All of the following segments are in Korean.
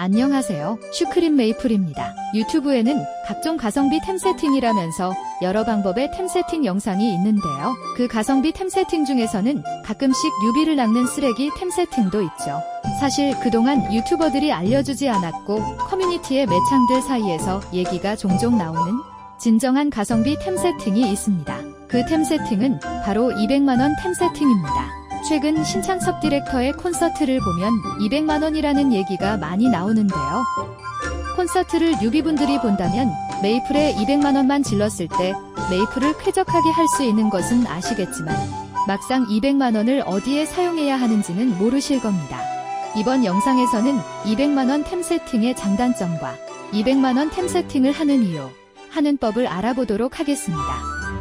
안녕하세요. 슈크림 메이플입니다. 유튜브에는 각종 가성비 템 세팅이라면서 여러 방법의 템 세팅 영상이 있는데요. 그 가성비 템 세팅 중에서는 가끔씩 뉴비를 낚는 쓰레기 템 세팅도 있죠. 사실 그동안 유튜버들이 알려주지 않았고 커뮤니티의 매창들 사이에서 얘기가 종종 나오는 진정한 가성비 템 세팅이 있습니다. 그 템 세팅은 바로 200만원 템 세팅입니다. 최근 신창섭 디렉터의 콘서트를 보면 200만원이라는 얘기가 많이 나오는데요. 콘서트를 뉴비분들이 본다면 메이플에 200만원만 질렀을 때 메이플을 쾌적하게 할 수 있는 것은 아시겠지만 막상 200만원을 어디에 사용해야 하는지는 모르실 겁니다. 이번 영상에서는 200만원 템 세팅의 장단점과 200만원 템 세팅을 하는 이유, 하는 법을 알아보도록 하겠습니다.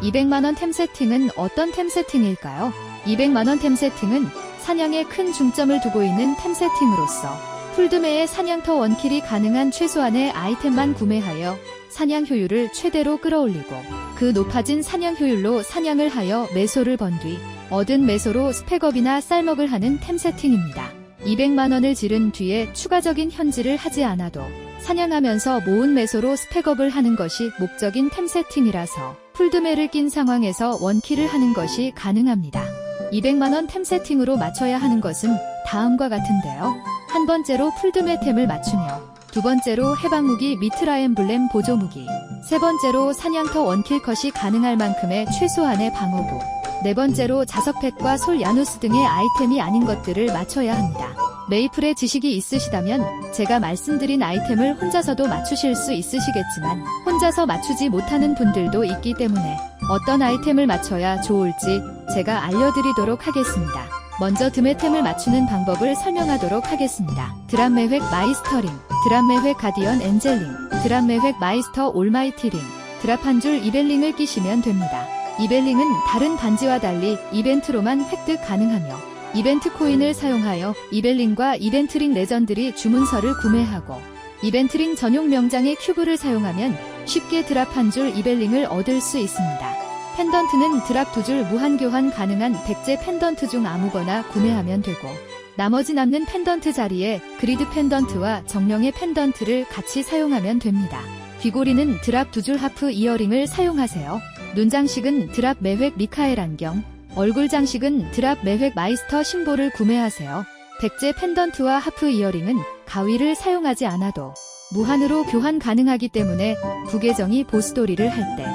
200만원 템 세팅은 어떤 템 세팅일까요? 200만원 템 세팅은 사냥에 큰 중점을 두고 있는 템 세팅으로서 풀드매의 사냥터 원킬이 가능한 최소한의 아이템만 구매하여 사냥 효율을 최대로 끌어올리고 그 높아진 사냥 효율로 사냥을 하여 매소를 번 뒤 얻은 매소로 스펙업이나 쌀먹을 하는 템 세팅입니다. 200만원을 지른 뒤에 추가적인 현질을 하지 않아도 사냥하면서 모은 매소로 스펙업을 하는 것이 목적인 템 세팅이라서 풀드매를 낀 상황에서 원킬을 하는 것이 가능합니다. 200만원 템 세팅으로 맞춰야 하는 것은 다음과 같은데요. 한 번째로 풀드매 템을 맞추며, 두 번째로 해방무기 미트라 엠블렘 보조무기, 세 번째로 사냥터 원킬 컷이 가능할 만큼의 최소한의 방어구, 네 번째로 자석팩과 솔 야누스 등의 아이템이 아닌 것들을 맞춰야 합니다. 메이플의 지식이 있으시다면 제가 말씀드린 아이템을 혼자서도 맞추실 수 있으시겠지만 혼자서 맞추지 못하는 분들도 있기 때문에 어떤 아이템을 맞춰야 좋을지 제가 알려드리도록 하겠습니다. 먼저 드매템을 맞추는 방법을 설명하도록 하겠습니다. 드랍 매획 마이스터링, 드랍 매획 가디언 엔젤링, 드랍 매획 마이스터 올마이티링, 드랍 한 줄 이벨링을 끼시면 됩니다. 이벨링은 다른 반지와 달리 이벤트로만 획득 가능하며 이벤트 코인을 사용하여 이벨링과 이벤트링 레전드리 주문서를 구매하고 이벤트링 전용 명장의 큐브를 사용하면 쉽게 드랍 한 줄 이벨링을 얻을 수 있습니다. 펜던트는 드랍 2줄 무한 교환 가능한 백제 펜던트 중 아무거나 구매하면 되고 나머지 남는 펜던트 자리에 그리드 펜던트와 정령의 펜던트를 같이 사용하면 됩니다. 귀고리는 드랍 2줄 하프 이어링을 사용하세요. 눈장식은 드랍 매획 미카엘 안경, 얼굴 장식은 드랍 매획 마이스터 심볼을 구매하세요. 백제 펜던트와 하프 이어링은 가위를 사용하지 않아도 무한으로 교환 가능하기 때문에 부계정이 보스돌이를 할 때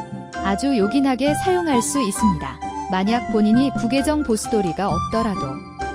아주 요긴하게 사용할 수 있습니다. 만약 본인이 부계정 보스돌이가 없더라도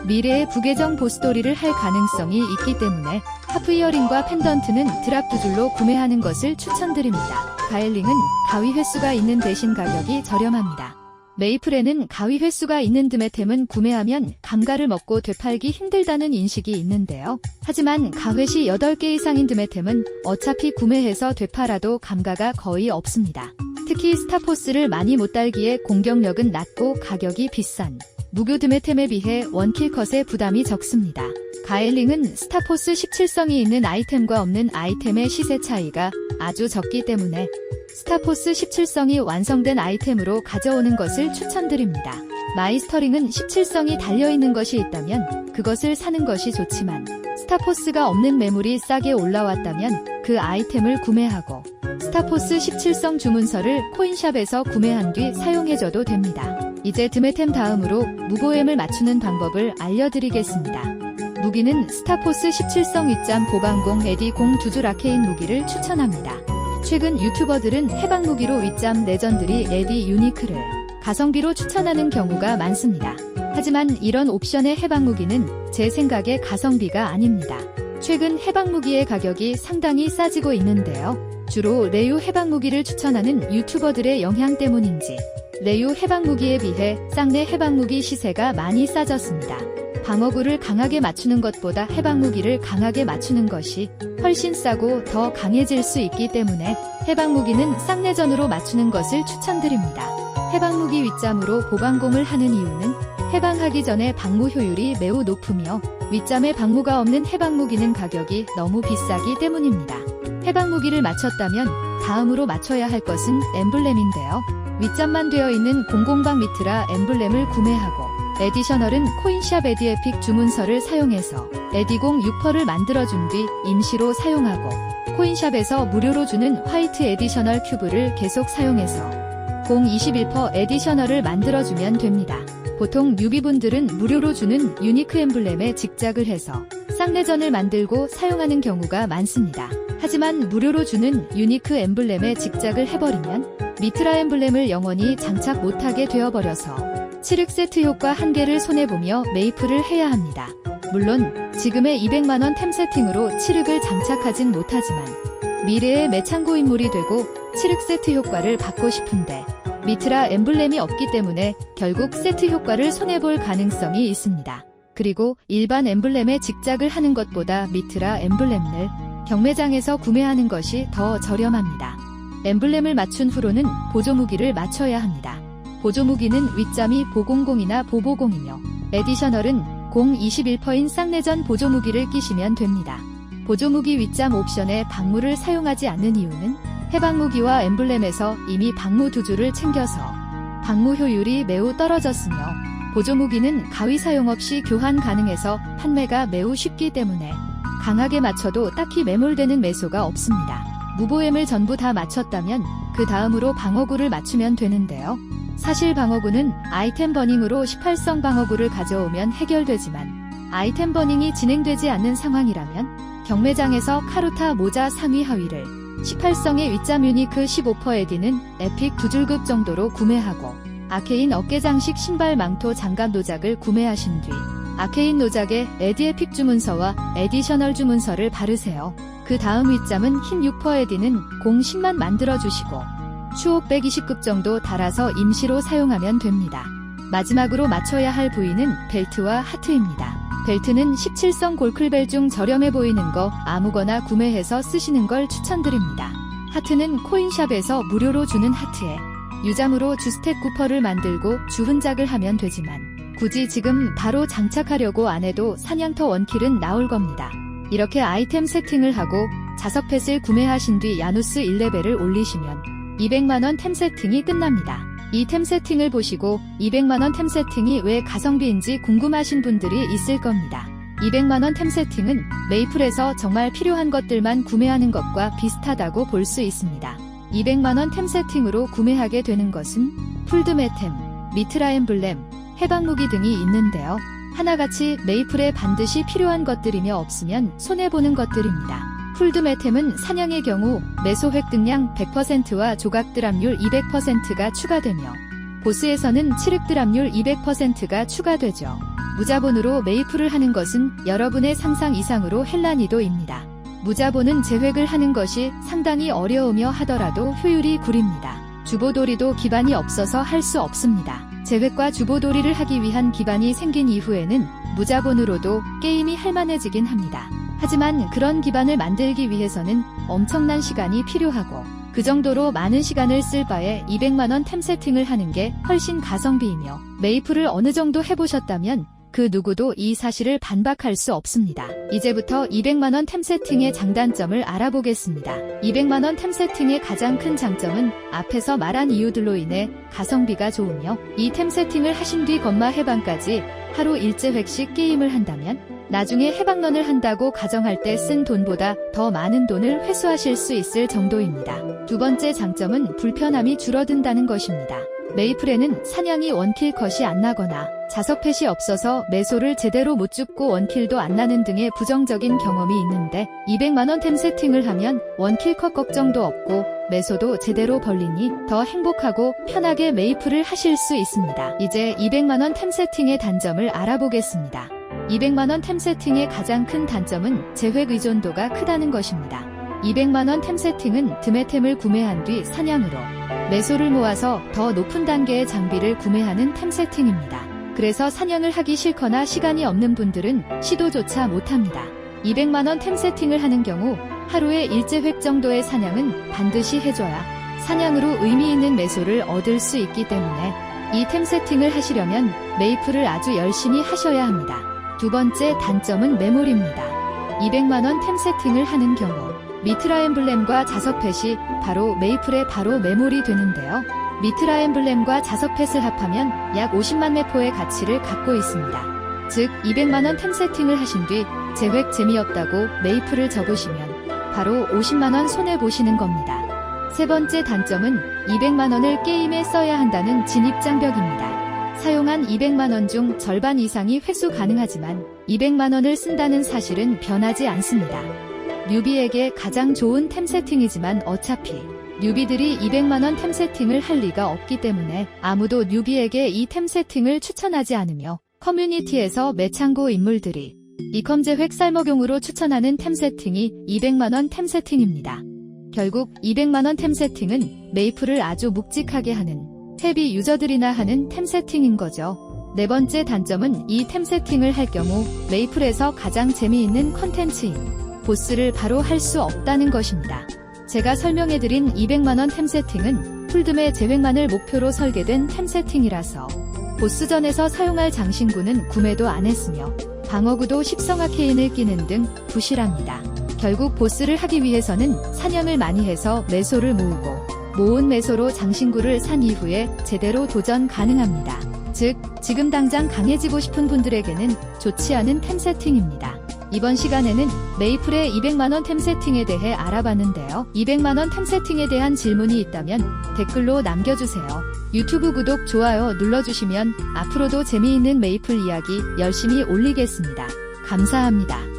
미래에 부계정 보스돌이를 할 가능성이 있기 때문에 하프 이어링과 펜던트는 드랍 2줄로 구매하는 것을 추천드립니다. 가엘링은 가위 횟수가 있는 대신 가격이 저렴합니다. 메이플에는 가위 횟수가 있는 드매템은 구매하면 감가를 먹고 되팔기 힘들다는 인식이 있는데요. 하지만 가횟이 8개 이상인 드매템은 어차피 구매해서 되팔아도 감가가 거의 없습니다. 특히 스타포스를 많이 못 달기에 공격력은 낮고 가격이 비싼 무교 드매템에 비해 원킬 컷의 부담이 적습니다. 가엘링은 스타포스 17성이 있는 아이템과 없는 아이템의 시세 차이가 아주 적기 때문에 스타포스 17성이 완성된 아이템으로 가져오는 것을 추천드립니다. 마이스터링은 17성이 달려있는 것이 있다면 그것을 사는 것이 좋지만 스타포스가 없는 매물이 싸게 올라왔다면 그 아이템을 구매하고 스타포스 17성 주문서를 코인샵에서 구매한 뒤 사용해줘도 됩니다. 이제 드매템 다음으로 무고엠을 맞추는 방법을 알려드리겠습니다. 무기는 스타포스 17성 윗잠 보방공 에디 공 2줄 아케인 무기를 추천합니다. 최근 유튜버들은 해방무기로 윗잠 레전드리 에디 유니크를 가성비로 추천하는 경우가 많습니다. 하지만 이런 옵션의 해방무기는 제 생각에 가성비가 아닙니다. 최근 해방무기의 가격이 상당히 싸지고 있는데요. 주로 레유 해방무기를 추천하는 유튜버들의 영향 때문인지 레유 해방무기에 비해 쌍내 해방무기 시세가 많이 싸졌습니다. 방어구를 강하게 맞추는 것보다 해방무기를 강하게 맞추는 것이 훨씬 싸고 더 강해질 수 있기 때문에 해방무기는 쌍내전으로 맞추는 것을 추천드립니다. 해방무기 윗잠으로 보방공을 하는 이유는 해방하기 전에 방무 효율이 매우 높으며 윗잠에 방무가 없는 해방무기는 가격이 너무 비싸기 때문입니다. 해방무기를 맞췄다면 다음으로 맞춰야 할 것은 엠블렘인데요. 윗잠만 되어 있는 공공방 미트라 엠블렘을 구매하고 에디셔널은 코인샵 에디에픽 주문서를 사용해서 에디공 6%를 만들어준 뒤 임시로 사용하고 코인샵에서 무료로 주는 화이트 에디셔널 큐브를 계속 사용해서 0.21% 에디셔널을 만들어주면 됩니다. 보통 뉴비분들은 무료로 주는 유니크 엠블렘에 직작을 해서 쌍내전을 만들고 사용하는 경우가 많습니다. 하지만 무료로 주는 유니크 엠블렘에 직작을 해버리면 미트라 엠블렘을 영원히 장착 못하게 되어버려서 칠흑 세트 효과 1개를 손해보며 매입을 해야 합니다. 물론 지금의 200만원 템 세팅으로 칠흑을 장착하진 못하지만 미래의 매창고 인물이 되고 칠흑 세트 효과를 받고 싶은데 미트라 엠블렘이 없기 때문에 결국 세트 효과를 손해볼 가능성이 있습니다. 그리고 일반 엠블렘에 직작을 하는 것보다 미트라 엠블렘을 경매장에서 구매하는 것이 더 저렴합니다. 엠블렘을 맞춘 후로는 보조무기를 맞춰야 합니다. 보조무기는 윗점이 보공공이나 보보공이며 에디셔널은 0.21%인 쌍내전 보조무기를 끼시면 됩니다. 보조무기 윗점 옵션에 방무를 사용하지 않는 이유는 해방무기와 엠블렘에서 이미 방무 2주를 챙겨서 방무 효율이 매우 떨어졌으며 보조무기는 가위 사용 없이 교환 가능해서 판매가 매우 쉽기 때문에 강하게 맞춰도 딱히 매몰되는 매소가 없습니다. 무보엠을 전부 다 맞췄다면 그 다음으로 방어구를 맞추면 되는데요. 사실 방어구는 아이템 버닝으로 18성 방어구를 가져오면 해결되지만 아이템 버닝이 진행되지 않는 상황이라면 경매장에서 카루타 모자 상위 하위를 18성의 윗잠 유니크 15% 에디는 에픽 2줄급 정도로 구매하고 아케인 어깨장식 신발 망토 장갑 노작을 구매하신 뒤 아케인 노작에 에디에픽 주문서와 에디셔널 주문서를 바르세요. 그 다음 윗잠은 흰 6% 에디는 0.10만 만들어주시고 추옥 120급 정도 달아서 임시로 사용하면 됩니다. 마지막으로 맞춰야 할 부위는 벨트와 하트입니다. 벨트는 17성 골클벨 중 저렴해 보이는 거 아무거나 구매해서 쓰시는 걸 추천드립니다. 하트는 코인샵에서 무료로 주는 하트에 유잠으로 주스택 9%를 만들고 주훈작을 하면 되지만 굳이 지금 바로 장착하려고 안 해도 사냥터 원킬은 나올 겁니다. 이렇게 아이템 세팅을 하고 자석펫을 구매하신 뒤 야누스 1레벨을 올리시면 200만원 템 세팅이 끝납니다. 이 템 세팅을 보시고 200만원 템 세팅이 왜 가성비인지 궁금하신 분들이 있을 겁니다. 200만원 템 세팅은 메이플에서 정말 필요한 것들만 구매하는 것과 비슷하다고 볼 수 있습니다. 200만원 템 세팅으로 구매하게 되는 것은 풀드메템, 미트라 엠블렘, 해방무기 등이 있는데요. 하나같이 메이플에 반드시 필요한 것들이며 없으면 손해보는 것들입니다. 풀드메템은 사냥의 경우 매소 획득량 100%와 조각 드랍률 200%가 추가되며 보스에서는 칠흑 드랍률 200%가 추가되죠. 무자본으로 메이플을 하는 것은 여러분의 상상 이상으로 헬난이도입니다. 무자본은 재획을 하는 것이 상당히 어려우며 하더라도 효율이 구립니다. 주보돌이도 기반이 없어서 할 수 없습니다. 재획과 주보돌이를 하기 위한 기반이 생긴 이후에는 무자본으로도 게임이 할만해지긴 합니다. 하지만 그런 기반을 만들기 위해서는 엄청난 시간이 필요하고 그 정도로 많은 시간을 쓸 바에 200만원 템 세팅을 하는 게 훨씬 가성비이며 메이플을 어느 정도 해보셨다면 그 누구도 이 사실을 반박할 수 없습니다. 이제부터 200만원 템 세팅의 장단점을 알아보겠습니다. 200만원 템 세팅의 가장 큰 장점은 앞에서 말한 이유들로 인해 가성비가 좋으며 이 템 세팅을 하신 뒤 건마 해방까지 하루 일제획씩 게임을 한다면 나중에 해방런을 한다고 가정할 때 쓴 돈보다 더 많은 돈을 회수하실 수 있을 정도입니다. 두 번째 장점은 불편함이 줄어든다는 것입니다. 메이플에는 사냥이 원킬 컷이 안 나거나 자석펫이 없어서 매소를 제대로 못 줍고 원킬도 안 나는 등의 부정적인 경험이 있는데 200만원 템 세팅을 하면 원킬 컷 걱정도 없고 매소도 제대로 벌리니 더 행복하고 편하게 메이플을 하실 수 있습니다. 이제 200만원 템 세팅의 단점을 알아보겠습니다. 200만원 템 세팅의 가장 큰 단점은 재획 의존도가 크다는 것입니다. 200만원 템 세팅은 드메템을 구매한 뒤 사냥으로 매소를 모아서 더 높은 단계의 장비를 구매하는 템 세팅입니다. 그래서 사냥을 하기 싫거나 시간이 없는 분들은 시도조차 못합니다. 200만원 템 세팅을 하는 경우 하루에 일제획 정도의 사냥은 반드시 해줘야 사냥으로 의미 있는 매소를 얻을 수 있기 때문에 이 템 세팅을 하시려면 메이플을 아주 열심히 하셔야 합니다. 두 번째 단점은 매몰입니다. 200만원 템 세팅을 하는 경우 미트라 엠블렘과 자석펫이 바로 메이플에 바로 매몰이 되는데요. 미트라 엠블렘과 자석펫을 합하면 약 50만 매포의 가치를 갖고 있습니다. 즉 200만원 템 세팅을 하신 뒤 재획 재미없다고 메이플을 접으시면 바로 50만원 손해보시는 겁니다. 세 번째 단점은 200만원을 게임에 써야 한다는 진입장벽입니다. 사용한 200만원 중 절반 이상이 회수 가능하지만 200만원을 쓴다는 사실은 변하지 않습니다. 뉴비에게 가장 좋은 템 세팅이지만 어차피 뉴비들이 200만원 템 세팅을 할 리가 없기 때문에 아무도 뉴비에게 이 템 세팅을 추천하지 않으며 커뮤니티에서 매창고 인물들이 이컴 재획 쌀먹용으로 추천하는 템 세팅이 200만원 템 세팅입니다. 결국 200만원 템 세팅은 메이플을 아주 묵직하게 하는 헤비 유저들이나 하는 템 세팅인 거죠. 네 번째 단점은 이 템 세팅을 할 경우 메이플에서 가장 재미있는 컨텐츠인 보스를 바로 할 수 없다는 것입니다. 제가 설명해드린 200만원 템 세팅은 풀드메 재획만을 목표로 설계된 템 세팅이라서 보스전에서 사용할 장신구는 구매도 안 했으며 방어구도 10성 아케인을 끼는 등 부실합니다. 결국 보스를 하기 위해서는 사냥을 많이 해서 매소를 모으고 모은 매소로 장신구를 산 이후에 제대로 도전 가능합니다. 즉, 지금 당장 강해지고 싶은 분들에게는 좋지 않은 템 세팅입니다. 이번 시간에는 메이플의 200만원 템 세팅에 대해 알아봤는데요. 200만원 템 세팅에 대한 질문이 있다면 댓글로 남겨주세요. 유튜브 구독, 좋아요 눌러주시면 앞으로도 재미있는 메이플 이야기 열심히 올리겠습니다. 감사합니다.